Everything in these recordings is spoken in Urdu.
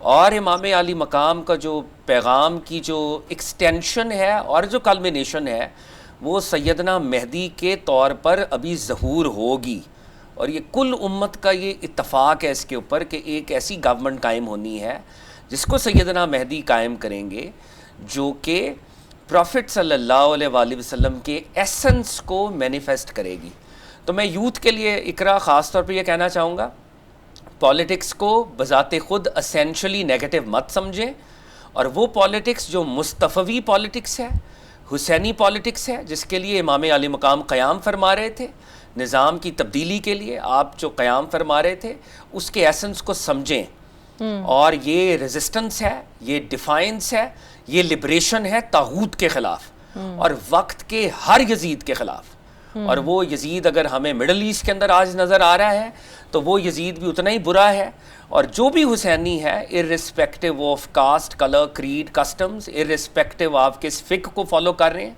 اور امام علی مقام کا جو پیغام کی جو ایکسٹینشن ہے اور جو کلمینیشن ہے وہ سیدنا مہدی کے طور پر ابھی ظہور ہوگی. اور یہ کل امت کا یہ اتفاق ہے اس کے اوپر کہ ایک ایسی گورنمنٹ قائم ہونی ہے جس کو سیدنا مہدی قائم کریں گے جو کہ پروفٹ صلی اللہ علیہ وآلہ وسلم کے ایسنس کو مینیفیسٹ کرے گی. تو میں یوتھ کے لیے اقرا خاص طور پہ یہ کہنا چاہوں گا، پالیٹکس کو بذات خود اسینشلی نیگیٹو مت سمجھیں، اور وہ پالیٹکس جو مصطفوی پالیٹکس ہے، حسینی پالیٹکس ہے، جس کے لیے امام علی مقام قیام فرما رہے تھے، نظام کی تبدیلی کے لیے آپ جو قیام فرما رہے تھے، اس کے ایسنس کو سمجھیں. اور یہ ریزسٹنس ہے، یہ ڈیفائنس ہے، یہ لبریشن ہے طاغوت کے خلاف اور وقت کے ہر یزید کے خلاف. اور وہ یزید اگر ہمیں مڈل ایسٹ کے اندر آج نظر آ رہا ہے تو وہ یزید بھی اتنا ہی برا ہے. اور جو بھی حسینی ہے irrespective of caste, colour, creed, customs, irrespective آپ کس فقہ کو فالو کر رہے ہیں،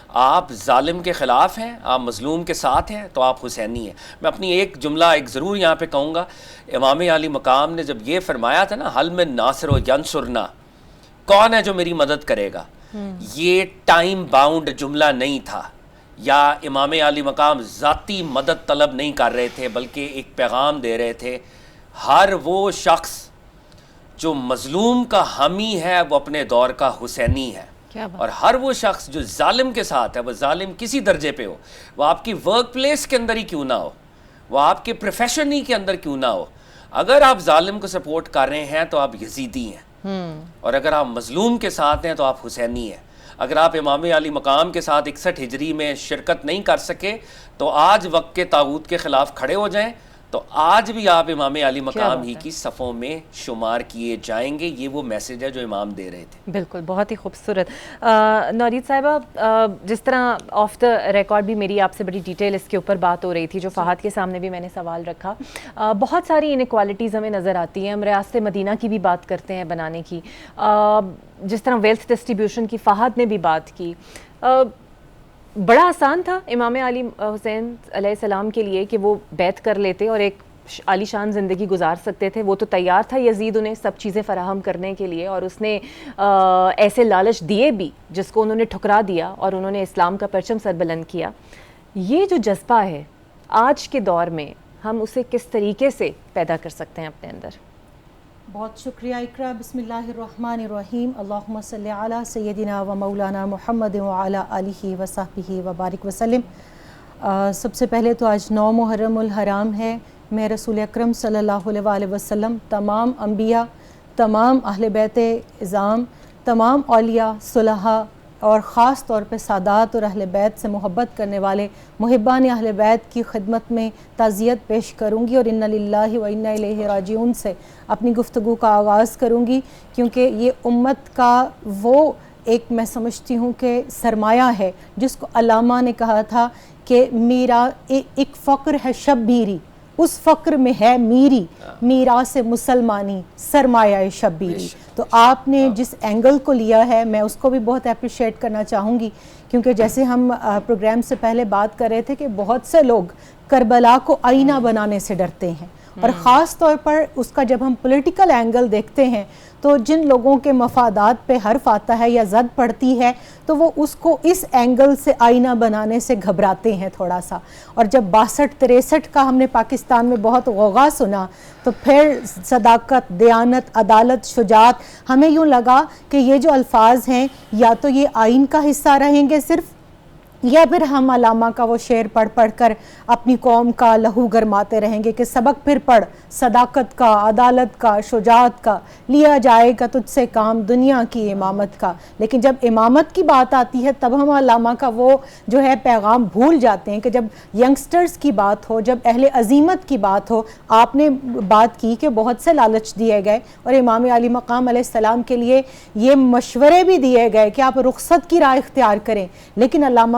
آپ ظالم کے خلاف ہیں، آپ مظلوم کے ساتھ ہیں تو آپ حسینی ہیں. میں اپنی ایک جملہ ایک ضرور یہاں پہ کہوں گا، امام علی مقام نے جب یہ فرمایا تھا نا حل من ناصر و ینصرنا، کون ہے جو میری مدد کرے گا، یہ ٹائم باؤنڈ جملہ نہیں تھا، یا امام علی مقام ذاتی مدد طلب نہیں کر رہے تھے بلکہ ایک پیغام دے رہے تھے. ہر وہ شخص جو مظلوم کا حامی ہے وہ اپنے دور کا حسینی ہے، اور ہر وہ شخص جو ظالم کے ساتھ ہے، وہ ظالم کسی درجے پہ ہو، وہ آپ کی ورک پلیس کے اندر ہی کیوں نہ ہو، وہ آپ کے پروفیشن ہی کے اندر کیوں نہ ہو، اگر آپ ظالم کو سپورٹ کر رہے ہیں تو آپ یزیدی ہیں، اور اگر آپ مظلوم کے ساتھ ہیں تو آپ حسینی ہیں. اگر آپ امام علی مقام کے ساتھ 61 ہجری میں شرکت نہیں کر سکے تو آج وقت کے طاغوت کے خلاف کھڑے ہو جائیں تو آج بھی آپ امام علی مقام ہی کی صفوں میں شمار کیے جائیں گے. یہ وہ میسج ہے جو امام دے رہے تھے. بالکل، بہت ہی خوبصورت. نورید صاحبہ، جس طرح آف دا ریکارڈ بھی میری آپ سے بڑی ڈیٹیل اس کے اوپر بات ہو رہی تھی، جو فہد کے سامنے بھی میں نے سوال رکھا، بہت ساری انیکوالٹیز ہمیں نظر آتی ہیں. ہم ریاست مدینہ کی بھی بات کرتے ہیں بنانے کی، جس طرح ویلتھ ڈسٹریبیوشن کی فہد نے بھی بات کی. بڑا آسان تھا امام علی حسین علیہ السلام کے لیے کہ وہ بیعت کر لیتے اور ایک عالی شان زندگی گزار سکتے تھے. وہ تو تیار تھا یزید انہیں سب چیزیں فراہم کرنے کے لیے، اور اس نے ایسے لالچ دیے بھی جس کو انہوں نے ٹھکرا دیا اور انہوں نے اسلام کا پرچم سر بلند کیا. یہ جو جذبہ ہے آج کے دور میں ہم اسے کس طریقے سے پیدا کر سکتے ہیں اپنے اندر؟ بہت شکریہ اقرا. بسم اللہ الرحمن الرحیم. اللہم صلی علی سیدنا و مولانا محمد وعلی آلہ وصحبہ وبارک وسلم. سب سے پہلے تو آج 9 محرم الحرام ہے. میں رسول اکرم صلی اللہ علیہ وآلہ وسلم، تمام انبیاء، تمام اہل بیت اعظام، تمام اولیاء، صلحاء اور خاص طور پہ سادات اور اہل بیت سے محبت کرنے والے محبان اہل بیت کی خدمت میں تعزیت پیش کروں گی، اور انا للہ و انا الیہ راجعون سے اپنی گفتگو کا آغاز کروں گی، کیونکہ یہ امت کا وہ ایک میں سمجھتی ہوں کہ سرمایہ ہے جس کو علامہ نے کہا تھا کہ میرا ایک فقر ہے شبیری، اس فقر میں ہے میری میراث مسلمانی سرمایہ شبیری. تو آپ نے جس اینگل کو لیا ہے میں اس کو بھی بہت اپریشیٹ کرنا چاہوں گی، کیونکہ جیسے ہم پروگرام سے پہلے بات کر رہے تھے کہ بہت سے لوگ کربلا کو آئینہ بنانے سے ڈرتے ہیں، اور خاص طور پر اس کا جب ہم پولیٹیکل اینگل دیکھتے ہیں تو جن لوگوں کے مفادات پہ حرف آتا ہے یا زد پڑتی ہے تو وہ اس کو اس اینگل سے آئینہ بنانے سے گھبراتے ہیں تھوڑا سا. اور جب 62-63 کا ہم نے پاکستان میں بہت غوغا سنا تو پھر صداقت، دیانت، عدالت، شجاعت، ہمیں یوں لگا کہ یہ جو الفاظ ہیں یا تو یہ آئین کا حصہ رہیں گے صرف، یا پھر ہم علامہ کا وہ شعر پڑھ پڑھ کر اپنی قوم کا لہو گرماتے رہیں گے کہ سبق پھر پڑھ، صداقت کا، عدالت کا، شجاعت کا، لیا جائے گا تجھ سے کام دنیا کی امامت کا. لیکن جب امامت کی بات آتی ہے تب ہم علامہ کا وہ جو ہے پیغام بھول جاتے ہیں کہ جب ینگسٹرز کی بات ہو، جب اہل عزیمت کی بات ہو. آپ نے بات کی کہ بہت سے لالچ دیے گئے اور امام علی مقام علیہ السلام کے لیے یہ مشورے بھی دیے گئے کہ آپ رخصت کی راہ اختیار کریں، لیکن علامہ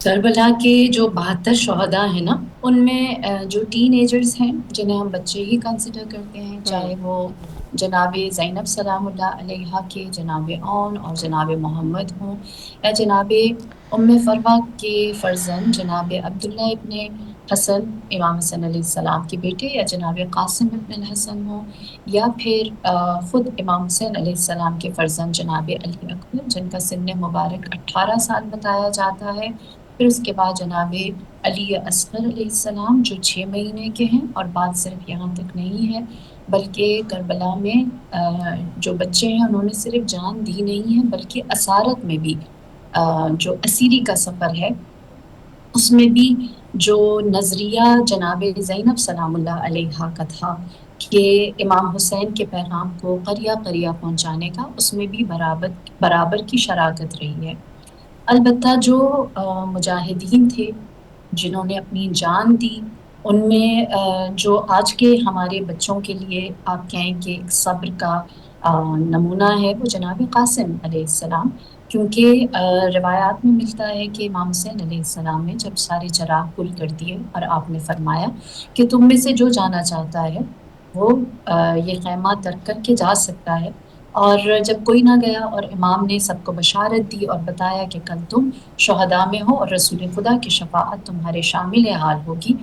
کربلا کے جو 72 شہداء ہیں نا، ان میں جو ٹین ایجرز ہیں جنہیں ہم بچے ہی کنسیڈر کرتے ہیں، چاہے وہ جناب زینب سلام اللہ علیہا کے جناب اون اور جناب محمد ہوں، یا جناب ام فروا کے فرزند جناب عبداللہ ابن حسن امام حسن علیہ السلام کے بیٹے، یا جناب قاسم ابن الحسن ہوں، یا پھر خود امام حسین علیہ السلام کے فرزند جناب علی اکبر جن کا سن مبارک 18 سال بتایا جاتا ہے، پھر اس کے بعد جناب علی اصغر علیہ السلام جو 6 مہینے کے ہیں، اور بات صرف یہاں تک نہیں ہے بلکہ کربلا میں جو بچے ہیں انہوں نے صرف جان دی نہیں ہے بلکہ اسارت میں بھی جو اسیری کا سفر ہے اس میں بھی جو نظریہ جناب زینب سلام اللہ علیہا کا تھا کہ امام حسین کے پیغام کو قریہ قریہ پہنچانے کا، اس میں بھی برابر کی شراکت رہی ہے۔ البتہ جو مجاہدین تھے جنہوں نے اپنی جان دی، ان میں جو آج کے ہمارے بچوں کے لیے آپ کہیں کہ ایک صبر کا نمونہ ہے وہ جناب قاسم علیہ السلام، کیونکہ روایات میں ملتا ہے کہ امام حسین علیہ السلام نے جب سارے چراغ گل کر دیے اور آپ نے فرمایا کہ تم میں سے جو جانا چاہتا ہے وہ یہ خیمہ ترک کر کے جا سکتا ہے، اور جب کوئی نہ گیا اور امام نے سب کو بشارت دی اور بتایا کہ کل تم شہداء میں ہو اور رسول خدا کی شفاعت تمہارے شامل حال ہوگی،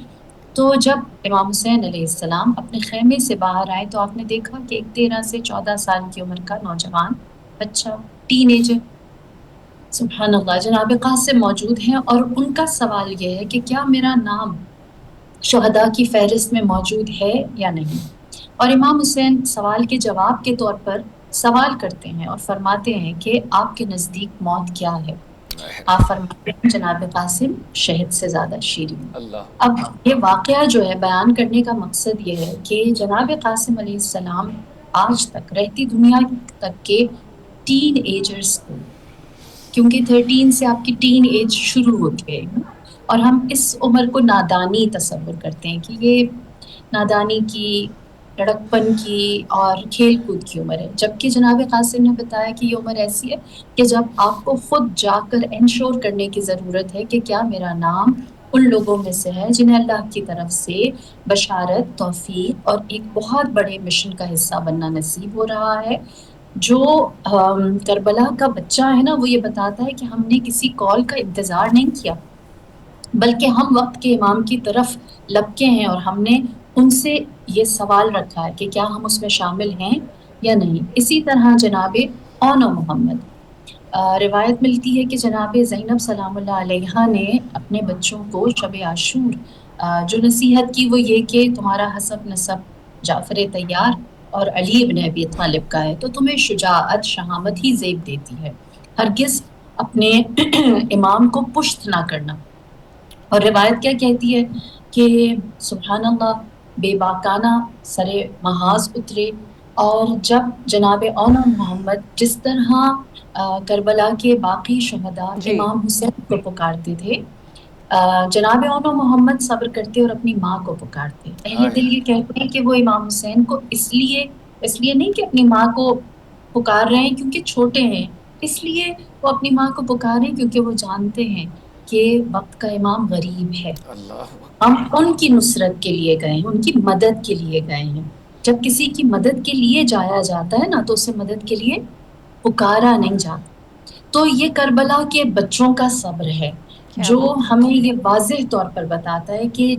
تو جب امام حسین علیہ السلام اپنے خیمے سے باہر آئے تو آپ نے دیکھا کہ ایک 13 سے 14 سال کی عمر کا نوجوان بچہ، ٹین ایجر، سبحان اللہ، جناب قاسم موجود ہیں، اور ان کا سوال یہ ہے کہ کیا میرا نام شہداء کی فہرست میں موجود ہے یا نہیں، اور امام حسین سوال کے جواب کے طور پر سوال کرتے ہیں اور فرماتے ہیں کہ آپ کے نزدیک موت کیا ہے؟ آپ فرماتے ہیں جناب قاسم شہد سے زیادہ شیریں۔ اللہ اب یہ واقعہ جو ہے بیان کرنے کا مقصد یہ ہے کہ جناب قاسم علیہ السلام آج تک رہتی دنیا تک کے ٹین ایجرز کو، کیونکہ 13 سے آپ کی ٹین ایج شروع ہوتی ہے اور ہم اس عمر کو نادانی تصور کرتے ہیں کہ یہ نادانی کی، لڑکپن کی اور کھیل کود کی عمر ہے، جبکہ جناب قاسم نے بتایا کہ یہ عمر ایسی ہے کہ جب آپ کو خود جا کر انشور کرنے کی ضرورت ہے کہ کیا میرا نام ان لوگوں میں سے ہے جنہیں اللہ کی طرف سے بشارت، توفیق اور ایک بہت بڑے مشن کا حصہ بننا نصیب ہو رہا ہے۔ جو کربلا کا بچہ ہے نا وہ یہ بتاتا ہے کہ ہم نے کسی کال کا انتظار نہیں کیا بلکہ ہم وقت کے امام کی طرف لپکے ہیں اور ہم نے ان سے یہ سوال رکھا ہے کہ کیا ہم اس میں شامل ہیں یا نہیں۔ اسی طرح جناب اون و محمد، روایت ملتی ہے کہ جناب زینب سلام اللہ علیہا نے اپنے بچوں کو شب عاشور جو نصیحت کی وہ یہ کہ تمہارا حسب نسب جعفر طیار اور علی ابن ابی طالب کا ہے تو تمہیں شجاعت، شہامت ہی زیب دیتی ہے، ہرگز اپنے امام کو پشت نہ کرنا۔ اور روایت کیا کہتی ہے کہ سبحان اللہ، بے باکانہ سر محاذ اترے، اور جب جناب اون محمد جس طرح کربلا کے باقی شہداء جی امام حسین کو پکارتے تھے، جناب اون محمد صبر کرتے اور اپنی ماں کو پکارتے۔ اہل دل یہ کہتے ہیں کہ وہ امام حسین کو اس لیے نہیں کہ اپنی ماں کو پکار رہے ہیں کیونکہ چھوٹے ہیں، اس لیے وہ اپنی ماں کو پکار رہے ہیں کیونکہ وہ جانتے ہیں کہ وقت کا امام غریب ہے، اللہ ہم ان کی نصرت کے لیے گئے ہیں، ان کی مدد کے لیے گئے ہیں۔ جب کسی کی مدد کے لیے جایا جاتا ہے نا تو اسے مدد کے لیے پکارا نہیں جاتا۔ تو یہ کربلا کے بچوں کا صبر ہے جو ہمیں یہ واضح طور پر بتاتا ہے کہ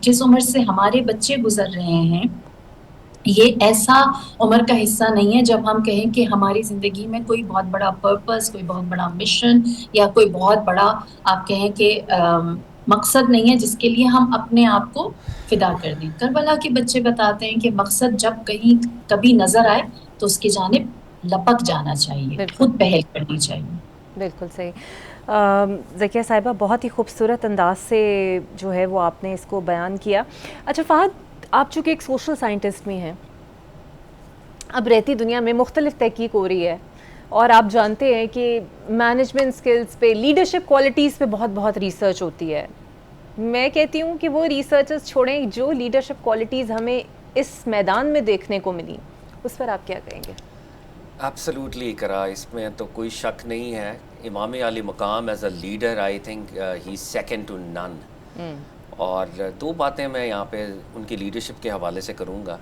جس عمر سے ہمارے بچے گزر رہے ہیں یہ ایسا عمر کا حصہ نہیں ہے جب ہم کہیں کہ ہماری زندگی میں کوئی بہت بڑا پرپس، کوئی بہت بڑا مشن یا کوئی بہت بڑا آپ کہیں کہ مقصد نہیں ہے جس کے لیے ہم اپنے آپ کو فدا کر دیں۔ کربلا کے بچے بتاتے ہیں کہ مقصد جب کہیں کبھی نظر آئے تو اس کی جانب لپک جانا چاہیے، بالکل خود پہل کرنی چاہیے۔ بالکل صحیح۔ ذکیہ صاحبہ بہت ہی خوبصورت انداز سے جو ہے وہ آپ نے اس کو بیان کیا۔ اچھا فہد، آپ چونکہ ایک سوشل سائنٹسٹ بھی ہیں، اب رہتی دنیا میں مختلف تحقیق ہو رہی ہے اور آپ جانتے ہیں کہ مینجمنٹ سکلز پہ، لیڈرشپ کوالٹیز پہ بہت ریسرچ ہوتی ہے۔ میں کہتی ہوں کہ وہ ریسرچز چھوڑیں، جو لیڈرشپ کوالٹیز ہمیں اس میدان میں دیکھنے کو ملی اس پر آپ کیا کہیں گے؟ ایبسلیوٹلی کرا، اس میں تو کوئی شک نہیں ہے. امام علی مقام as a leader I think he is second to none. اور دو باتیں میں یہاں پہ ان کی لیڈرشپ کے حوالے سے کروں گا.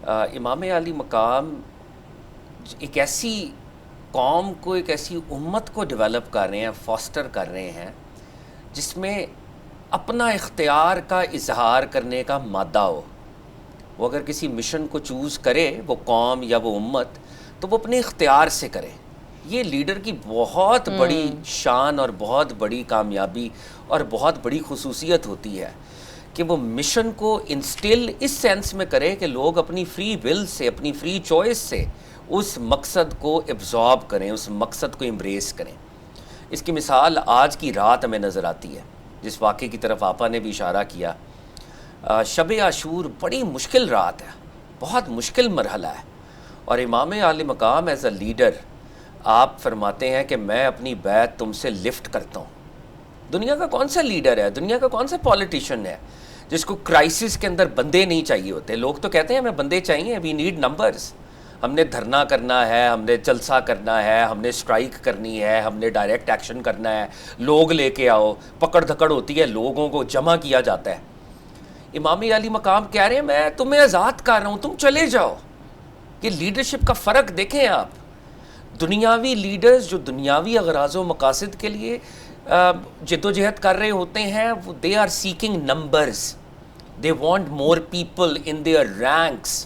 امام علی مقام ایک ایسی قوم کو، ایک ایسی امت کو ڈیولپ کر رہے ہیں، فاسٹر کر رہے ہیں، جس میں اپنا اختیار کا اظہار کرنے کا مادہ ہو. وہ اگر کسی مشن کو چوز کرے، وہ قوم یا وہ امت، تو وہ اپنے اختیار سے کرے. یہ لیڈر کی بہت بڑی شان اور بہت بڑی کامیابی اور بہت بڑی خصوصیت ہوتی ہے کہ وہ مشن کو انسٹل اس سینس میں کرے کہ لوگ اپنی فری ول سے، اپنی فری چوائس سے اس مقصد کو ایبزارب کریں، اس مقصد کو امبریس کریں. اس کی مثال آج کی رات ہمیں نظر آتی ہے، جس واقعے کی طرف آپا نے بھی اشارہ کیا. شب عاشور بڑی مشکل رات ہے، بہت مشکل مرحلہ ہے، اور امام علی مقام ایز اے لیڈر آپ فرماتے ہیں کہ میں اپنی بیعت تم سے لفٹ کرتا ہوں. دنیا کا کون سا لیڈر ہے، دنیا کا کون سا پولیٹیشین ہے جس کو کرائسس کے اندر بندے نہیں چاہیے ہوتے؟ لوگ تو کہتے ہیں ہمیں بندے چاہیے، وی نیڈ نمبرز. ہم نے دھرنا کرنا ہے، ہم نے جلسہ کرنا ہے، ہم نے اسٹرائک کرنی ہے، ہم نے ڈائریکٹ ایکشن کرنا ہے، لوگ لے کے آؤ، پکڑ دھکڑ ہوتی ہے، لوگوں کو جمع کیا جاتا ہے. امام علی مقام کہہ رہے ہیں میں تمہیں آزاد کر رہا ہوں، تم چلے جاؤ. کہ لیڈرشپ کا فرق دیکھیں آپ. دنیاوی لیڈرز جو دنیاوی اغراض و مقاصد کے لیے جد و جہد کر رہے ہوتے ہیں، they are seeking numbers, they want more people in their ranks.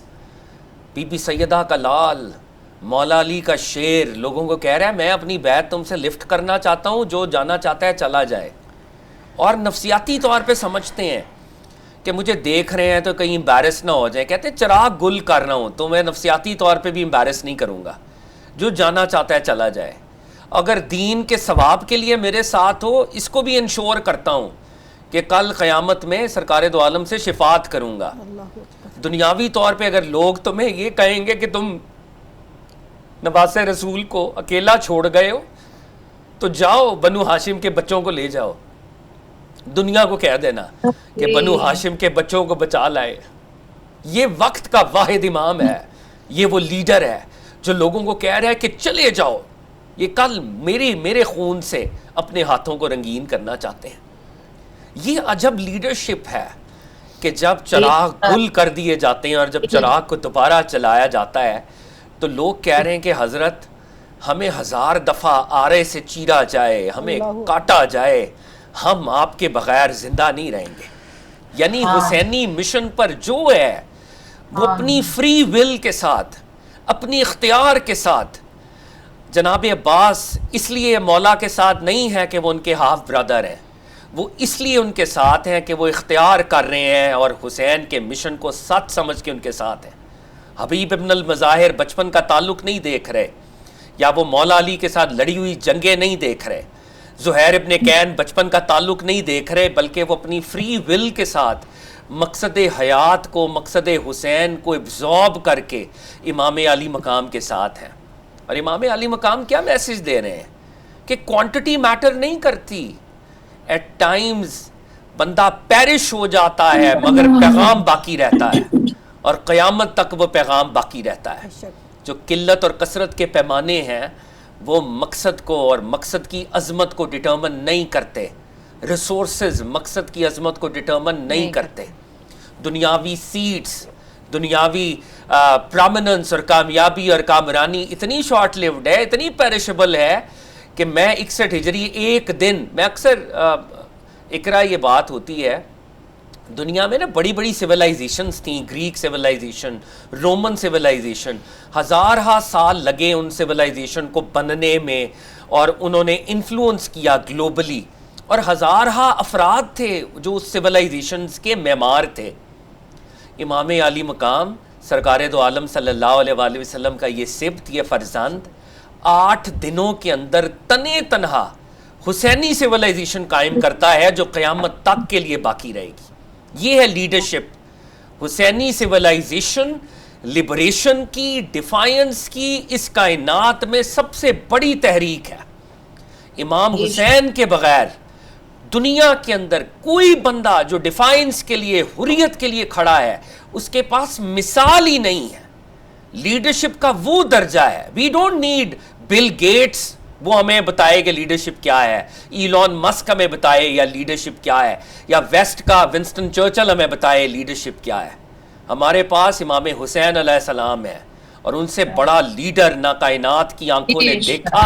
Bibi بی سیدہ کا لال، مولا علی کا شیر لوگوں کو کہہ رہا ہے میں اپنی بیعت تم سے لفٹ کرنا چاہتا ہوں، جو جانا چاہتا ہے چلا جائے. اور نفسیاتی طور پہ سمجھتے ہیں کہ مجھے دیکھ رہے ہیں تو کہیں امبیرس نہ ہو جائیں. کہتے ہیں چراغ گل کر رہا ہوں تو میں نفسیاتی طور پہ بھی امبیرس نہیں کروں گا، جو جانا چاہتا ہے چلا جائے. اگر دین کے ثواب کے لیے میرے ساتھ ہو، اس کو بھی انشور کرتا ہوں کہ کل قیامت میں سرکار دو عالم سے شفاعت کروں گا. دنیاوی طور پہ اگر لوگ تمہیں یہ کہیں گے کہ تم نواز رسول کو اکیلا چھوڑ گئے ہو تو جاؤ بنو ہاشم کے بچوں کو لے جاؤ، دنیا کو کہہ دینا کہ بنو ہاشم کے بچوں کو بچا لائے. یہ وقت کا واحد امام ہے، یہ وہ لیڈر ہے جو لوگوں کو کہہ رہا ہے کہ چلے جاؤ، یہ کل میرے خون سے اپنے ہاتھوں کو رنگین کرنا چاہتے ہیں. یہ عجب لیڈرشپ ہے کہ جب چراغ گل کر دیے جاتے ہیں اور جب چراغ کو دوبارہ چلایا جاتا ہے تو لوگ کہہ رہے ہیں کہ حضرت ہمیں 1000 دفعہ آرے سے چیرا جائے، ہمیں کاٹا جائے، ہم آپ کے بغیر زندہ نہیں رہیں گے. یعنی حسینی مشن پر جو ہے وہ اپنی فری ول کے ساتھ، اپنی اختیار کے ساتھ. جناب عباس اس لیے مولا کے ساتھ نہیں ہے کہ وہ ان کے ہاف برادر ہیں، وہ اس لیے ان کے ساتھ ہیں کہ وہ اختیار کر رہے ہیں اور حسین کے مشن کو سچ سمجھ کے ان کے ساتھ ہیں. حبیب ابن المظاہر بچپن کا تعلق نہیں دیکھ رہے، یا وہ مولا علی کے ساتھ لڑی ہوئی جنگیں نہیں دیکھ رہے، زہیر ابن کین بچپن کا تعلق نہیں دیکھ رہے، بلکہ وہ اپنی فری ول کے ساتھ مقصد حیات کو، مقصد حسین کو ایبزارب کر کے امام علی مقام کے ساتھ ہیں. اور امام علی مقام کیا میسج دے رہے ہیں کہ کوانٹٹی میٹر نہیں کرتی. ایٹ ٹائمز بندہ پیرش ہو جاتا ہے مگر پیغام باقی رہتا ہے، اور قیامت تک وہ پیغام باقی رہتا ہے. جو قلت اور کثرت کے پیمانے ہیں وہ مقصد کو اور مقصد کی عظمت کو ڈٹرمن نہیں کرتے. ریسورسز مقصد کی عظمت کو ڈٹرمن نہیں کرتے. دنیاوی سیٹس، دنیاوی پرامننس اور کامیابی اور کامرانی اتنی شارٹ لیوڈ ہے، اتنی پیرشبل ہے کہ میں 61 ہجری ایک دن، میں اکثر اقرا یہ بات ہوتی ہے دنیا میں نا بڑی بڑی سویلائزیشنز تھیں، گریک سویلائزیشن، رومن سویلائزیشن، 1000 سال لگے ان سویلائزیشن کو بننے میں، اور انہوں نے انفلوئنس کیا گلوبلی، اور 1000 افراد تھے جو اس سویلائزیشنز کے معمار تھے. امام علی مقام سرکار دو عالم صلی اللہ علیہ وآلہ وسلم کا یہ سبت، یہ فرزند 8 دنوں کے اندر تنے تنہا حسینی سویلائزیشن قائم کرتا ہے جو قیامت تک کے لیے باقی رہے گی. یہ ہے لیڈرشپ. حسینی سویلائزیشن لبریشن کی، ڈیفائنس کی اس کائنات میں سب سے بڑی تحریک ہے. امام حسین کے بغیر دنیا کے اندر کوئی بندہ جو ڈیفائنس کے لیے، حریت کے لیے کھڑا ہے، اس کے پاس مثال ہی نہیں ہے. لیڈرشپ کا وہ درجہ ہے. We don't need Bill Gates وہ ہمیں بتائے کہ لیڈرشپ کیا ہے, ایلون مسک ہمیں بتائے یا لیڈرشپ کیا ہے, یا ویسٹ کا ونسٹن چرچل ہمیں بتائے لیڈرشپ کیا ہے. ہمارے پاس امام حسین علیہ السلام ہے, اور ان سے بڑا لیڈر نہ کائنات کی آنکھوں نے دیکھا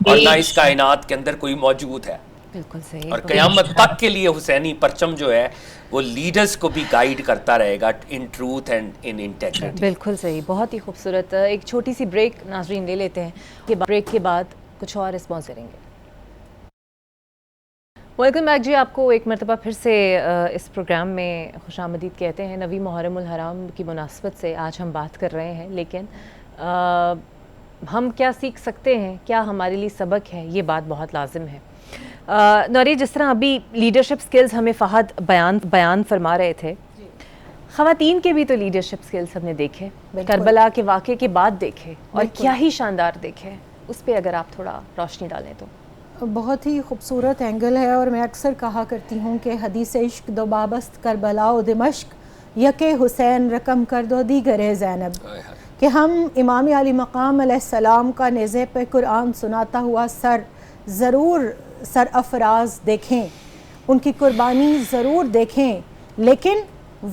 اور نہ اس کائنات کے اندر کوئی موجود ہے. بالکل صحیح. اور قیامت تک کے لیے حسینی پرچم جو ہے وہ لیڈرز کو بھی گائیڈ کرتا رہے گا ان ٹروتھ اینڈ ان انٹیگریٹی. بالکل صحیح, بہت ہی خوبصورت. ایک چھوٹی سی بریک ناظرین لے لیتے ہیں, کہ بریک کے بعد کچھ اور رسپانس دیں گے. ویلکم بیک جی, آپ کو ایک مرتبہ پھر سے اس پروگرام میں خوش آمدید کہتے ہیں. نویں محرم الحرام کی مناسبت سے آج ہم بات کر رہے ہیں, لیکن ہم کیا سیکھ سکتے ہیں, کیا ہمارے لیے سبق ہے, یہ بات بہت لازم ہے. نوری, جس طرح ابھی لیڈرشپ سکلز ہمیں فہد بیان فرما رہے تھے, خواتین کے بھی تو لیڈرشپ سکلز ہم نے دیکھے, کربلا کے واقعے کے بعد دیکھے, اور کیا ہی شاندار دیکھے. اس پہ اگر آپ تھوڑا روشنی ڈالیں تو. بہت ہی خوبصورت اینگل ہے, اور میں اکثر کہا کرتی ہوں کہ حدیث عشق دو بابست کربلا و دمشق یک حسین رقم کر دو دیگر زینب, کہ ہم امام علی مقام علیہ السلام کا نیزے پہ قرآن سناتا ہوا ضرور سر افراز دیکھیں, ان کی قربانی ضرور دیکھیں, لیکن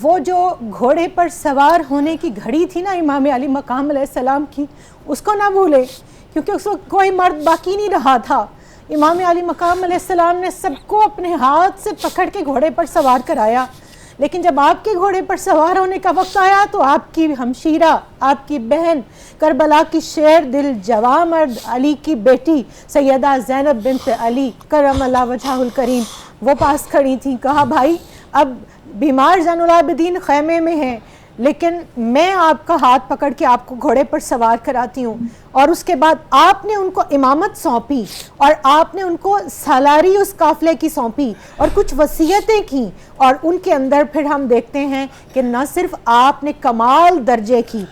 وہ جو گھوڑے پر سوار ہونے کی گھڑی تھی نا امام علی مقام علیہ السلام کی, اس کو نہ بھولیں, کیونکہ اس وقت کوئی مرد باقی نہیں رہا تھا. امام علی مقام علیہ السلام نے سب کو اپنے ہاتھ سے پکڑ کے گھوڑے پر سوار کرایا, لیکن جب آپ کے گھوڑے پر سوار ہونے کا وقت آیا تو آپ کی ہمشیرہ, آپ کی بہن, کربلا کی شیر دل جواں مرد, علی کی بیٹی سیدہ زینب بنت علی کرم اللہ وجہہ الکریم, وہ پاس کھڑی تھیں. کہا بھائی اب بیمار زین العابدین خیمے میں ہیں, لیکن میں آپ کا ہاتھ پکڑ کے آپ کو گھوڑے پر سوار کراتی ہوں. اور اس کے بعد آپ نے ان کو امامت سونپی, اور آپ نے ان کو سالاری اس قافلے کی سونپی, اور کچھ وصیتیں کی, اور ان کے اندر پھر ہم دیکھتے ہیں کہ نہ صرف آپ نے کمال درجے کی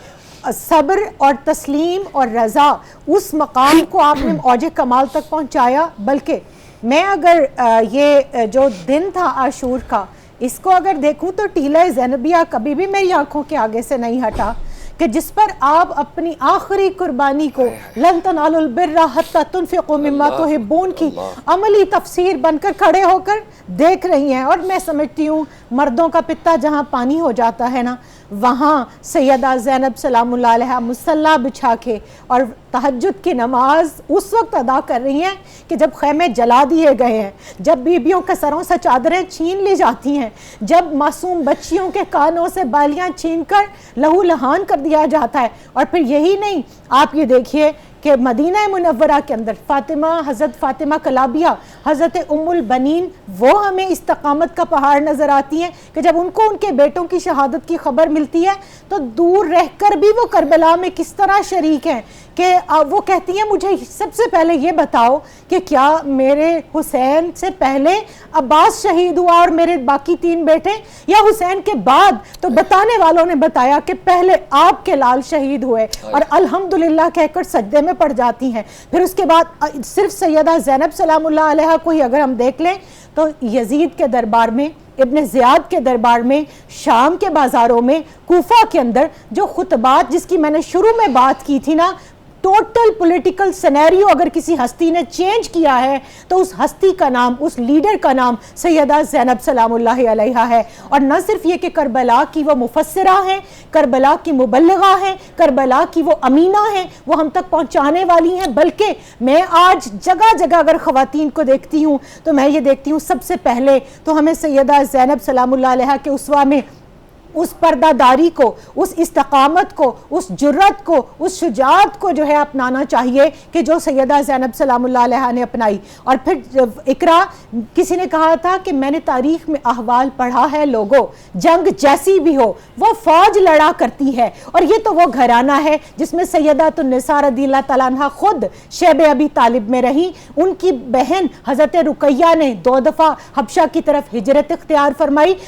صبر اور تسلیم اور رضا, اس مقام کو آپ نے اوج کمال تک پہنچایا. بلکہ میں اگر یہ جو دن تھا عاشور کا, اس کو اگر دیکھوں تو ٹیلہ زینبیہ کبھی بھی میری آنکھوں کے آگے سے نہیں ہٹا, کہ جس پر آپ اپنی آخری قربانی کو لن تنالوا البر حتی تنفقوا مما تحبون کی عملی تفسیر بن کر کھڑے ہو کر دیکھ رہی ہیں. اور میں سمجھتی ہوں مردوں کا پتا جہاں پانی ہو جاتا ہے نا, وہاں سیدہ زینب سلام اللہ علیہا مصلی بچھا کے اور تہجد کی نماز اس وقت ادا کر رہی ہیں کہ جب خیمے جلا دیے گئے ہیں, جب بیبیوں کے سروں سے چادریں چھین لی جاتی ہیں, جب معصوم بچیوں کے کانوں سے بالیاں چھین کر لہو لہان کر دیا جاتا ہے. اور پھر یہی نہیں, آپ یہ دیکھیے کہ مدینہ منورہ کے اندر فاطمہ, حضرت فاطمہ کلابیہ, حضرت ام البنین, وہ ہمیں استقامت کا پہاڑ نظر آتی ہیں کہ جب ان کو ان کے بیٹوں کی شہادت کی خبر ملتی ہے تو دور رہ کر بھی وہ کربلا میں کس طرح شریک ہیں, کہ وہ کہتی ہیں مجھے سب سے پہلے یہ بتاؤ کہ کیا میرے حسین سے پہلے عباس شہید ہوا اور میرے باقی 3 بیٹے, یا حسین کے بعد؟ تو بتانے والوں نے بتایا کہ پہلے آپ کے لال شہید ہوئے, اور الحمدللہ کہہ کر سجدے میں پڑ جاتی ہیں. پھر اس کے بعد صرف سیدہ زینب سلام اللہ علیہا کو ہی اگر ہم دیکھ لیں تو یزید کے دربار میں, ابن زیاد کے دربار میں, شام کے بازاروں میں, کوفہ کے اندر جو خطبات جس کی میں نے شروع میں بات کی تھی نا, ٹوٹل پولیٹیکل سینیریو اگر کسی ہستی نے چینج کیا ہے تو اس ہستی کا نام, اس لیڈر کا نام سیدہ زینب سلام اللہ علیہا ہے. اور نہ صرف یہ کہ کربلا کی وہ مفسرہ ہیں, کربلا کی مبلغہ ہیں, کربلا کی وہ امینہ ہیں, وہ ہم تک پہنچانے والی ہیں, بلکہ میں آج جگہ جگہ اگر خواتین کو دیکھتی ہوں تو میں یہ دیکھتی ہوں سب سے پہلے تو ہمیں سیدہ زینب سلام اللہ علیہا کے اسوہ میں اس پردہ داری کو, اس استقامت کو, اس جرت کو, اس شجاعت کو جو ہے اپنانا چاہیے کہ جو سیدہ زینب سلام اللہ علیہا نے اپنائی. اور پھر اقرا, کسی نے کہا تھا کہ میں نے تاریخ میں احوال پڑھا ہے لوگوں, جنگ جیسی بھی ہو وہ فوج لڑا کرتی ہے, اور یہ تو وہ گھرانہ ہے جس میں سیدات النساء رضی اللہ تعالیٰ عنہ خود شیب ابی طالب میں رہیں. ان کی بہن حضرت رقیہ نے 2 دفعہ حبشہ کی طرف ہجرت اختیار فرمائی,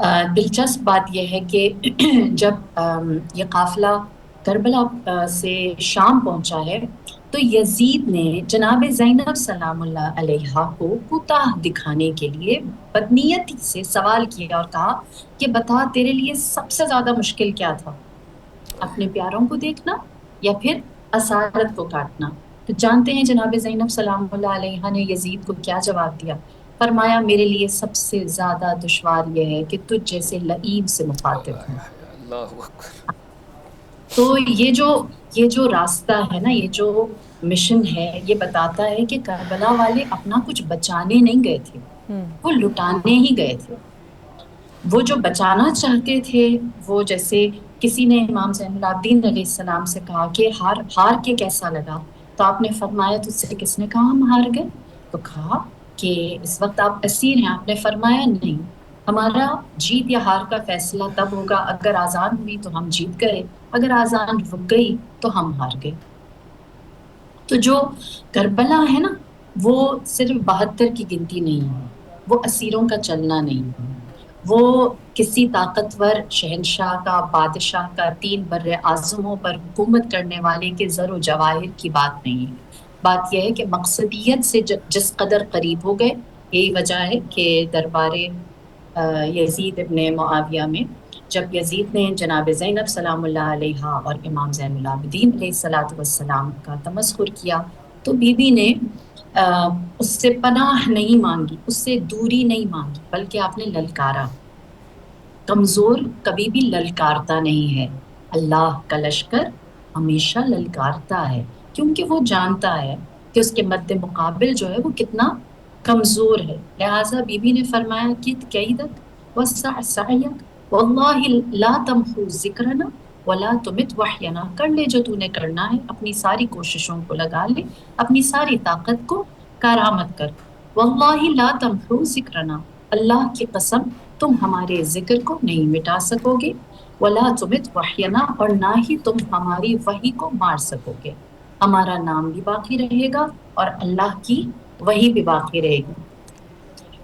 دلچسپ بات یہ ہے کہ جب یہ قافلہ کربلا سے شام پہنچا ہے تو یزید نے جناب زینب سلام اللہ علیہا کو کوتاہ دکھانے کے لیے بدنیتی سے سوال کیا اور کہا کہ بتا تیرے لیے سب سے زیادہ مشکل کیا تھا، اپنے پیاروں کو دیکھنا یا پھر اسارت کو کاٹنا؟ تو جانتے ہیں جناب زینب سلام اللہ علیہا نے یزید کو کیا جواب دیا؟ فرمایا میرے لیے سب سے زیادہ دشوار یہ ہے کہ تجھ جیسے لعیب سے مخاطب ہوں۔ اللہ اکبر۔ تو یہ جو راستہ ہے نا، یہ جو مشن ہے، یہ بتاتا ہے کہ کربلا والے اپنا کچھ بچانے نہیں گئے تھے، وہ لٹانے ہی گئے تھے۔ وہ جو بچانا چاہتے تھے، وہ جیسے کسی نے امام زین العابدین علیہ السلام سے کہا کہ ہار کے کیسا لگا، تو آپ نے فرمایا تجھ سے کس نے کہا ہم ہار گئے؟ تو کہا کہ اس وقت آپ اسیر ہیں۔ آپ نے فرمایا نہیں، ہمارا جیت یا ہار کا فیصلہ تب ہوگا اگر آزان ہوئی تو ہم جیت گئے، اگر آزان رک گئی تو ہم ہار گئے۔ تو جو کربلا ہے نا، وہ صرف 72 کی گنتی نہیں ہے، وہ اسیروں کا چلنا نہیں ہے، وہ کسی طاقتور شہنشاہ کا، بادشاہ کا 3 بر اعظموں پر حکومت کرنے والے کے زر و جواہر کی بات نہیں ہے۔ بات یہ ہے کہ مقصدیت سے جس قدر قریب ہو گئے، یہی وجہ ہے کہ دربار یزید ابن معاویہ میں جب یزید نے جناب زینب سلام اللہ علیہا اور امام زین العابدین علیہ الصلوۃ والسلام کا تمسخر کیا تو بی بی نے اس سے پناہ نہیں مانگی، اس سے دوری نہیں مانگی، بلکہ آپ نے للکارا۔ کمزور کبھی بھی للکارتا نہیں ہے، اللہ کا لشکر ہمیشہ للکارتا ہے، کیونکہ وہ جانتا ہے کہ اس کے مد مقابل جو ہے وہ کتنا کمزور ہے۔ لہٰذا بی بی نے فرمایا کہ کیدک وسع سعیک واللہ لا تمحو ذکرنا ولا تمت وحینا، کر لے جو تو نے کرنا ہے، اپنی ساری کوششوں کو لگا لے، اپنی ساری طاقت کو کارآمد کر۔ واللہ لا تمحو ذکرنا، اللہ کی قسم تم ہمارے ذکر کو نہیں مٹا سکو گے، ولا تمت وحینا، اور نہ ہی تم ہماری وحی کو مار سکو گے، ہمارا نام بھی باقی رہے گا اور اللہ کی وحی بھی باقی رہے گی۔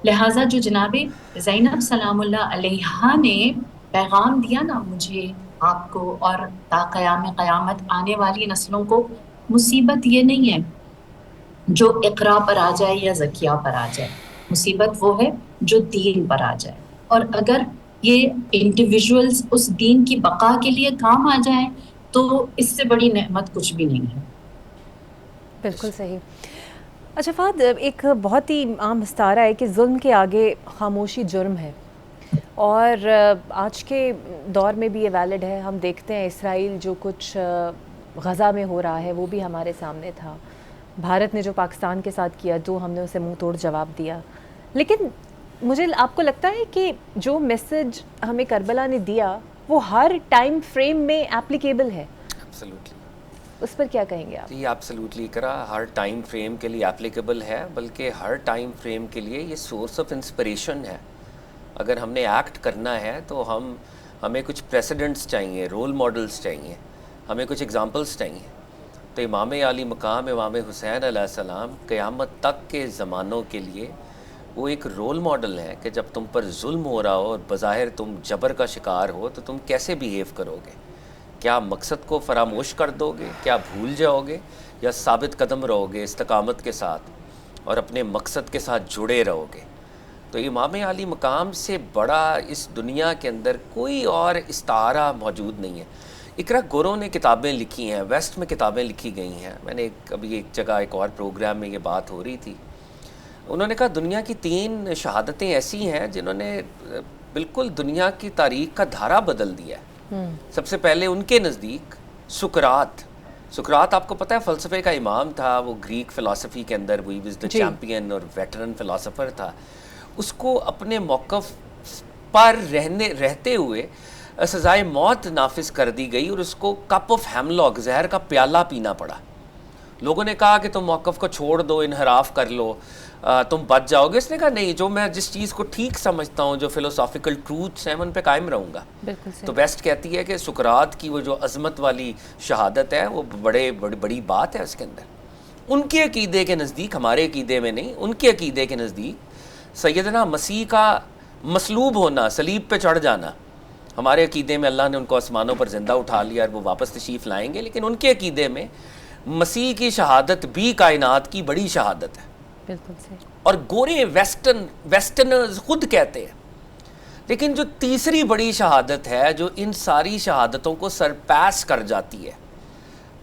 لہٰذا جو جناب زینب سلام اللہ علیہا نے پیغام دیا نا مجھے، آپ کو اور تا قیام قیامت آنے والی نسلوں کو، مصیبت یہ نہیں ہے جو اقرا پر آ جائے یا زکیہ پر آ جائے، مصیبت وہ ہے جو دین پر آ جائے، اور اگر یہ انڈیویژولز اس دین کی بقا کے لیے کام آ جائیں تو اس سے بڑی نعمت کچھ بھی نہیں ہے۔ بالکل صحیح۔ اچھا فہد، ایک بہت ہی عام استعارہ ہے کہ ظلم کے آگے خاموشی جرم ہے، اور آج کے دور میں بھی یہ ویلڈ ہے۔ ہم دیکھتے ہیں اسرائیل جو کچھ غزہ میں ہو رہا ہے وہ بھی ہمارے سامنے تھا، بھارت نے جو پاکستان کے ساتھ کیا تو ہم نے اسے منہ توڑ جواب دیا، لیکن مجھے آپ کو لگتا ہے کہ جو میسج ہمیں کربلا نے دیا وہ ہر ٹائم فریم میں اپلیکیبل ہے؟ ایبسلیوٹلی، اس پر کیا کہیں گے آپ؟ جی ایبسلیوٹلی کرا، ہر ٹائم فریم کے لیے اپلیکیبل ہے، بلکہ ہر ٹائم فریم کے لیے یہ سورس آف انسپریشن ہے۔ اگر ہم نے ایکٹ کرنا ہے تو ہمیں کچھ پریسیڈنٹس چاہیے، رول ماڈلز چاہیے، ہمیں کچھ اگزامپلس چاہیے۔ تو امام عالی مقام امام حسین علیہ السلام قیامت تک کے زمانوں کے لیے وہ ایک رول ماڈل ہے کہ جب تم پر ظلم ہو رہا ہو اور بظاہر تم جبر کا شکار ہو تو تم کیسے بیہیو کرو گے؟ کیا مقصد کو فراموش کر دو گے؟ کیا بھول جاؤ گے؟ یا ثابت قدم رہو گے استقامت کے ساتھ اور اپنے مقصد کے ساتھ جڑے رہو گے؟ تو امام عالی مقام سے بڑا اس دنیا کے اندر کوئی اور استعارہ موجود نہیں ہے۔ اقرا گورو نے کتابیں لکھی ہیں، ویسٹ میں کتابیں لکھی گئی ہیں۔ میں نے ابھی ایک جگہ ایک اور پروگرام میں یہ بات ہو رہی تھی، انہوں نے کہا دنیا کی 3 شہادتیں ایسی ہیں جنہوں نے بالکل دنیا کی تاریخ کا دھارا بدل دیا ہے۔ سب سے پہلے ان کے نزدیک سقراط آپ کو پتہ ہے فلسفے کا امام تھا، وہ گریک فلسفی کے اندر وہی واز دی چیمپئن اور ویٹرن فلسفر تھا۔ اس کو اپنے موقف پر رہتے ہوئے سزائے موت نافذ کر دی گئی اور اس کو کپ آف ہیملاک، زہر کا پیالہ پینا پڑا۔ لوگوں نے کہا کہ تم موقف کو چھوڑ دو، انحراف کر لو، تم بچ جاؤ گے۔ اس نے کہا نہیں، جو میں جس چیز کو ٹھیک سمجھتا ہوں، جو فلسافیکل ٹروتھس ہیں، ان پہ قائم رہوں گا۔ تو ویسٹ کہتی ہے کہ سقراط کی وہ جو عظمت والی شہادت ہے وہ بڑی بات ہے اس کے اندر۔ ان کے عقیدے کے نزدیک، ہمارے عقیدے میں نہیں، ان کے عقیدے کے نزدیک سیدنا مسیح کا مصلوب ہونا، صلیب پہ چڑھ جانا، ہمارے عقیدے میں اللہ نے ان کو آسمانوں پر زندہ اٹھا لیا اور وہ واپس تشریف لائیں گے، لیکن ان کے عقیدے میں مسیح کی شہادت بھی کائنات کی بڑی شہادت ہے. بالکل صحیح. اور گورے ویسٹرنرز خود کہتے ہیں. لیکن جو تیسری بڑی شہادت ہے جو ان ساری شہادتوں کو سرپیس کر جاتی ہے،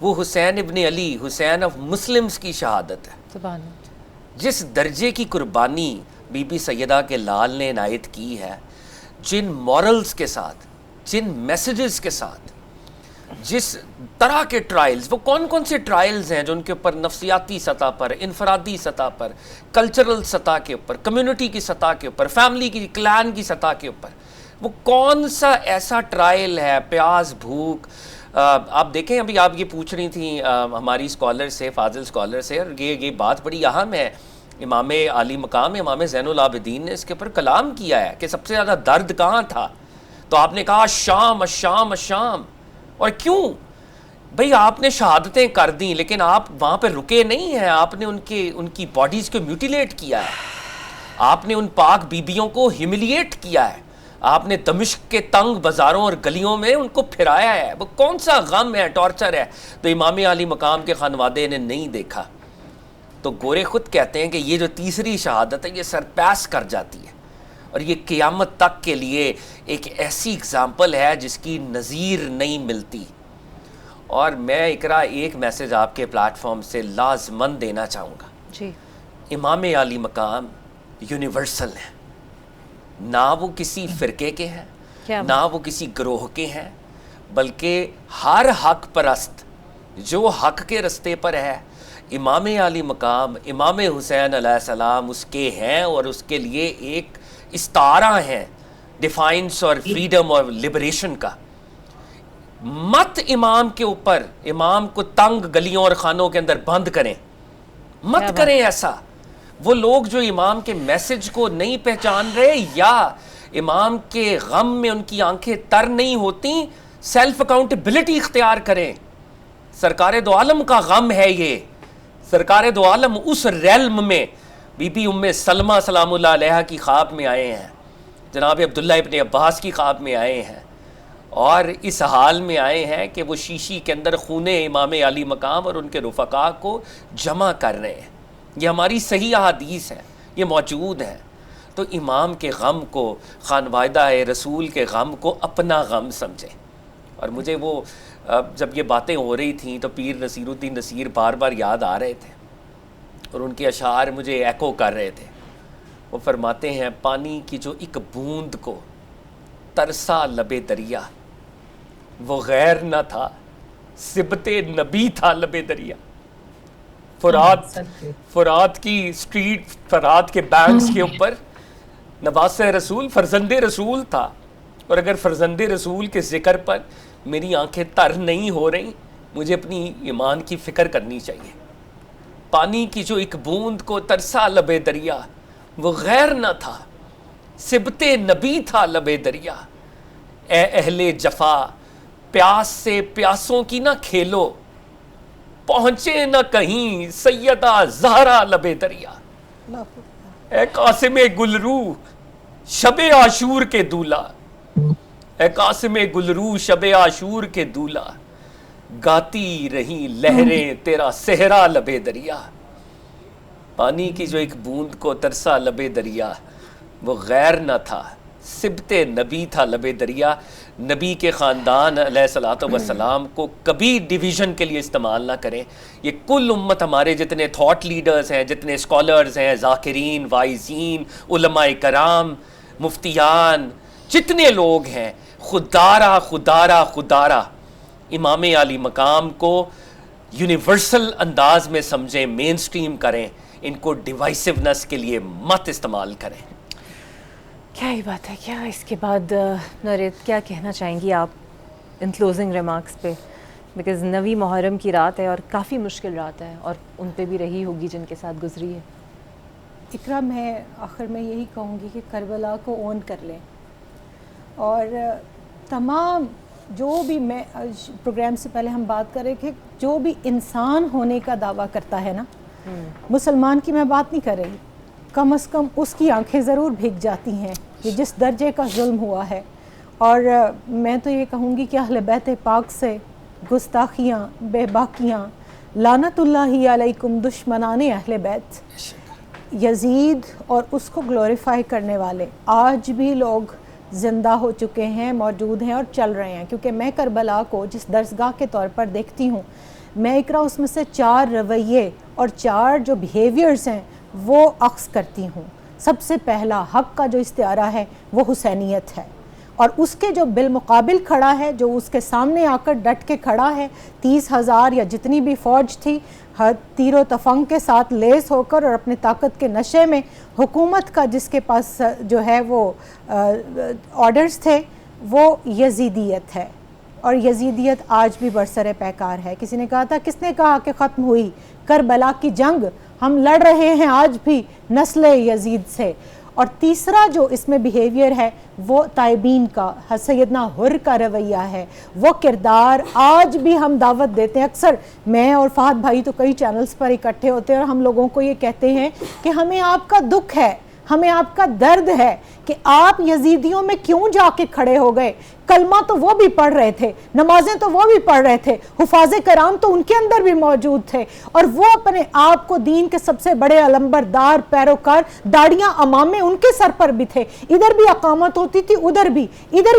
وہ حسین ابن علی، حسین آف مسلمز کی شہادت ہے. سبحان اللہ. جس درجے کی قربانی بی بی سیدہ کے لال نے عنایت کی ہے، جن مورلز کے ساتھ، جن میسیجز کے ساتھ، جس طرح کے ٹرائلز، وہ کون کون سے ٹرائلز ہیں جو ان کے اوپر نفسیاتی سطح پر، انفرادی سطح پر، کلچرل سطح کے اوپر، کمیونٹی کی سطح کے اوپر، فیملی کی، کلان کی سطح کے اوپر، وہ کون سا ایسا ٹرائل ہے؟ پیاس، بھوک. آپ دیکھیں، ابھی آپ یہ پوچھ رہی تھیں ہماری اسکالر سے، فاضل اسکالر سے، اور یہ بات بڑی اہم ہے. امام عالی مقام امام زین العابدین نے اس کے اوپر کلام کیا ہے کہ سب سے زیادہ درد کہاں تھا، تو آپ نے کہا الشام الشام الشام. اور کیوں؟ بھئی آپ نے شہادتیں کر دیں، لیکن آپ وہاں پہ رکے نہیں ہیں، آپ نے ان کی باڈیز کو میوٹیلیٹ کیا ہے، آپ نے ان پاک بیبیوں کو ہیملیٹ کیا ہے، آپ نے دمشق کے تنگ بازاروں اور گلیوں میں ان کو پھرایا ہے. وہ کون سا غم ہے، ٹارچر ہے، تو امام عالی مقام کے خانوادے نے نہیں دیکھا. تو گورے خود کہتے ہیں کہ یہ جو تیسری شہادت ہے یہ سرپیس کر جاتی ہے، اور یہ قیامت تک کے لیے ایک ایسی اگزامپل ہے جس کی نظیر نہیں ملتی. اور میں اقرا ایک میسج آپ کے پلیٹ فارم سے لازماً دینا چاہوں گا. جی. امام عالی مقام یونیورسل ہیں، نہ وہ کسی فرقے کے ہیں، نہ وہ کسی گروہ کے ہیں، بلکہ ہر حق پرست جو حق کے رستے پر ہے، امام عالی مقام امام حسین علیہ السلام اس کے ہیں، اور اس کے لیے ایک استعارہ ہیں ڈیفائنس اور فریڈم اور لبریشن کا. مت امام کے اوپر، امام کو تنگ گلیوں اور خانوں کے اندر بند کریں، مت کریں ایسا. وہ لوگ جو امام کے میسج کو نہیں پہچان رہے یا امام کے غم میں ان کی آنکھیں تر نہیں ہوتی، سیلف اکاؤنٹیبلٹی اختیار کریں. سرکار دو عالم کا غم ہے یہ. سرکار دو عالم اس ریلم میں بی بی ام سلمہ سلام اللہ علیہ کی خواب میں آئے ہیں، جناب عبداللہ ابن عباس کی خواب میں آئے ہیں، اور اس حال میں آئے ہیں کہ وہ شیشی کے اندر خون امام علی مقام اور ان کے رفقا کو جمع کر رہے ہیں. یہ ہماری صحیح احادیث ہیں، یہ موجود ہیں. تو امام کے غم کو، خانوادہ رسول کے غم کو اپنا غم سمجھیں. اور مجھے وہ جب یہ باتیں ہو رہی تھیں تو پیر نصیر الدین نصیر بار بار یاد آ رہے تھے، اور ان کے اشعار مجھے ایکو کر رہے تھے. وہ فرماتے ہیں، پانی کی جو ایک بوند کو ترسا لب دریا، وہ غیر نہ تھا سبت نبی تھا لب دریا. فرات کی اسٹریٹ، فرات کے بینکس کے اوپر نواس رسول فرزند رسول تھا، اور اگر فرزند رسول کے ذکر پر میری آنکھیں تر نہیں ہو رہی، مجھے اپنی ایمان کی فکر کرنی چاہیے. پانی کی جو ایک بوند کو ترسا لب دریا، وہ غیر نہ تھا سبت نبی تھا لب دریا. اے اہل جفا، پیاس سے پیاسوں کی نہ کھیلو، پہنچے نہ کہیں سیدہ زہرا لب دریا. اے قاسم گلرو شب عاشور کے دولہ، اے قاسم گلرو شب عاشور کے دولہ، گاتی رہی لہریں تیرا صحرا لب دریا. پانی کی جو ایک بوند کو ترسا لب دریا، وہ غیر نہ تھا سبت نبی تھا لب دریا. نبی کے خاندان علیہ الصلوۃ والسلام کو کبھی ڈویژن کے لیے استعمال نہ کریں. یہ کل امت، ہمارے جتنے تھاٹ لیڈرز ہیں، جتنے اسکالرز ہیں، ذاکرین، واعظین، علماء کرام، مفتیان، جتنے لوگ ہیں، خدارہ خدارہ خدارہ امام علی مقام کو یونیورسل انداز میں سمجھیں، مین سٹریم کریں، ان کو ڈیوائسونس کے لیے مت استعمال کریں. کیا ہی بات ہے. کیا اس کے بعد نوریت کیا کہنا چاہیں گی آپ ان کلوزنگ ریمارکس پہ؟ بیکاز 9 محرم کی رات ہے اور کافی مشکل رات ہے، اور ان پہ بھی رہی ہوگی جن کے ساتھ گزری ہے. اقرا، میں آخر میں یہی کہوں گی کہ کربلا کو اون کر لیں، اور تمام جو بھی، میں پروگرام سے پہلے ہم بات کر رہے کہ جو بھی انسان ہونے کا دعویٰ کرتا ہے نا، مسلمان کی میں بات نہیں کر رہی، کم از کم اس کی آنکھیں ضرور بھیگ جاتی ہیں یہ جس درجے کا ظلم ہوا ہے. اور میں تو یہ کہوں گی کہ اہل بیت پاک سے گستاخیاں، بے باکیاں، لعنت اللہ علیکم دشمنان اہل بیت، یزید اور اس کو گلوریفائی کرنے والے آج بھی لوگ زندہ ہو چکے ہیں، موجود ہیں اور چل رہے ہیں. کیونکہ میں کربلا کو جس درسگاہ کے طور پر دیکھتی ہوں، میں اقرا اس میں سے 4 رویے اور 4 جو بیہیویئرز ہیں وہ اخذ کرتی ہوں. سب سے پہلا حق کا جو استعارہ ہے وہ حسینیت ہے، اور اس کے جو بالمقابل کھڑا ہے، جو اس کے سامنے آ کر ڈٹ کے کھڑا ہے، 30,000 یا جتنی بھی فوج تھی، ہر تیر و تفنگ کے ساتھ لیس ہو کر اور اپنے طاقت کے نشے میں، حکومت کا جس کے پاس جو ہے وہ آرڈرز تھے، وہ یزیدیت ہے. اور یزیدیت آج بھی برسر پیکار ہے. کسی نے کہا تھا، کس نے کہا کہ ختم ہوئی کربلا کی جنگ؟ ہم لڑ رہے ہیں آج بھی نسل یزید سے. اور تیسرا جو اس میں بیہیویئر ہے وہ تائبین کا، سیدنا حر کا رویہ ہے، وہ کردار آج بھی ہم دعوت دیتے ہیں. اکثر میں اور فہد بھائی تو کئی چینلز پر اکٹھے ہوتے ہیں اور ہم لوگوں کو یہ کہتے ہیں کہ ہمیں آپ کا دکھ ہے، ہمیں آپ کا درد ہے کہ آپ یزیدیوں میں کیوں جا کے کھڑے ہو گئے. کلمہ تو وہ بھی پڑھ رہے تھے، نمازیں تو وہ بھی پڑھ رہے تھے، حفاظ کرام تو ان کے اندر بھی موجود تھے، اور وہ اپنے آپ کو دین کے سب سے بڑے علمبردار پیروکار، داڑیاں امامے ان کے سر پر بھی تھے. ادھر بھی اقامت ہوتی تھی، ادھر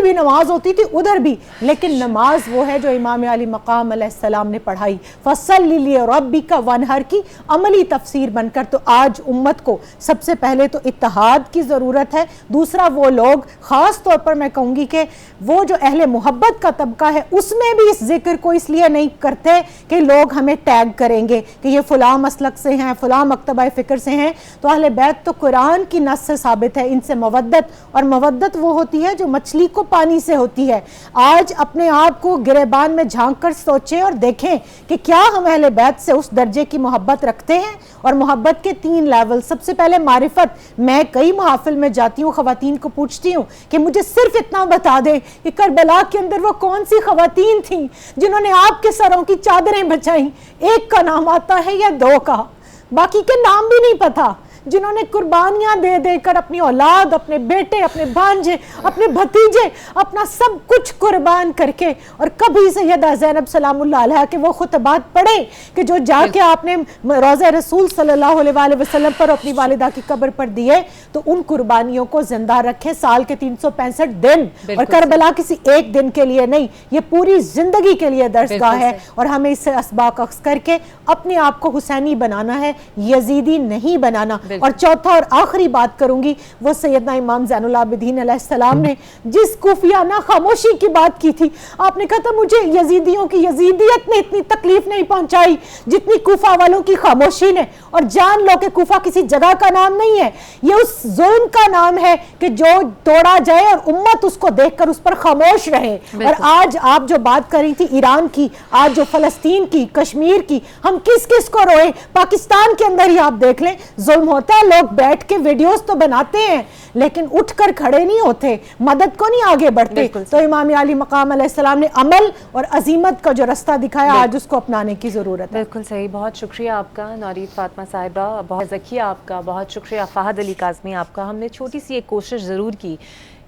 بھی نماز ہوتی تھی، ادھر بھی. لیکن نماز وہ ہے جو امام علی مقام علیہ السلام نے پڑھائی، فَصَلِّ لِرَبِّكَ وَانْحَرْ کی عملی تفسیر بن کر. تو آج امت کو سب سے پہلے تو اتحاد کی ضرورت ہے. دوسرا، وہ لوگ خاص طور پر میں کہوں گی کہ وہ جو اہل محبت کا طبقہ ہے، اس میں بھی اس ذکر کو اس لیے نہیں کرتے کہ لوگ ہمیں ٹیگ کریں گے کہ یہ فلاں مسلک سے ہیں، فلاں مکتبہ فکر سے ہیں. تو اہل بیت تو قرآن کی نص سے ثابت ہے، ان سے مودت، اور مودت وہ ہوتی ہے جو مچھلی کو پانی سے ہوتی ہے. آج اپنے آپ کو گریبان میں جھانک کر سوچیں اور دیکھیں کہ کیا ہم اہل بیت سے اس درجے کی محبت رکھتے ہیں. اور محبت کے 3 لیول. سب سے پہلے معرفت. میں کئی محافل میں جاتی ہوں، خواتین کو پوچھتی ہوں کہ مجھے صرف اتنا بتا دیں کہ کربلا کے اندر وہ کون سی خواتین تھیں جنہوں نے آپ کے سروں کی چادریں بچائیں. ایک کا نام آتا ہے یا 2 کا، باقی کے نام بھی نہیں پتا. جنہوں نے قربانیاں دے دے کر اپنی اولاد، اپنے بیٹے، اپنے بھانجے، اپنے بھتیجے، اپنا سب کچھ قربان کر کے. اور کبھی سیدہ زینب سلام اللہ علیہ کے وہ خطبات پڑھیں کہ جو جا کے آپ نے روضہ رسول صلی اللہ علیہ وآلہ وسلم پر اپنی والدہ کی قبر پر دیے، تو ان قربانیوں کو زندہ رکھیں سال کے 365 دن. اور کربلا کسی ایک دن کے لیے نہیں، یہ پوری زندگی کے لیے درسگاہ ہے. اور ہمیں اس سے اسباق اخذ کر کے اپنے آپ کو حسینی بنانا ہے، یزیدی نہیں بنانا. اور چوتھا اور آخری بات کروں گی، وہ سیدنا امام زین العابدین علیہ السلام نے جس کوفیانہ خاموشی کی بات کی تھی. آپ نے کہا تھا مجھے یزیدیوں کی یزیدیت نے اتنی تکلیف نہیں پہنچائی جتنی کوفہ والوں کی خاموشی نے. اور جان لو کہ کوفہ کسی جگہ کا نام نہیں ہے، یہ اس ظلم کا نام ہے کہ جو توڑا جائے اور امت اس کو دیکھ کر اس پر خاموش رہے. اور آج آپ جو بات کر رہی تھی ایران کی، آج جو فلسطین کی، کشمیر کی، ہم کس کس کو روئے. پاکستان کے اندر ہی آپ دیکھ لیں ظلم ہوتا ہے. لوگ بیٹھ کے ویڈیوز تو بناتے ہیں لیکن اٹھ کر کھڑے نہیں ہوتے، مدد کو نہیں آگے بڑھتے. تو امام علی مقام علیہ السلام نے عمل اور عظیمت کا جو رستہ دکھایا، آج اس کو اپنانے کی ضرورت ہے. بالکل صحیح. بہت شکریہ آپ کا نورید فاطمہ صاحبہ، بہت ذکیہ آپ کا، بہت شکریہ فہد علی کاظمی آپ کا. ہم نے چھوٹی سی ایک کوشش ضرور کی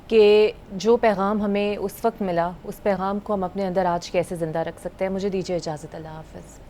کہ جو پیغام ہمیں اس وقت ملا، اس پیغام کو ہم اپنے اندر آج کیسے زندہ رکھ سکتے ہیں. مجھے دیجیے اجازت. اللہ حافظ.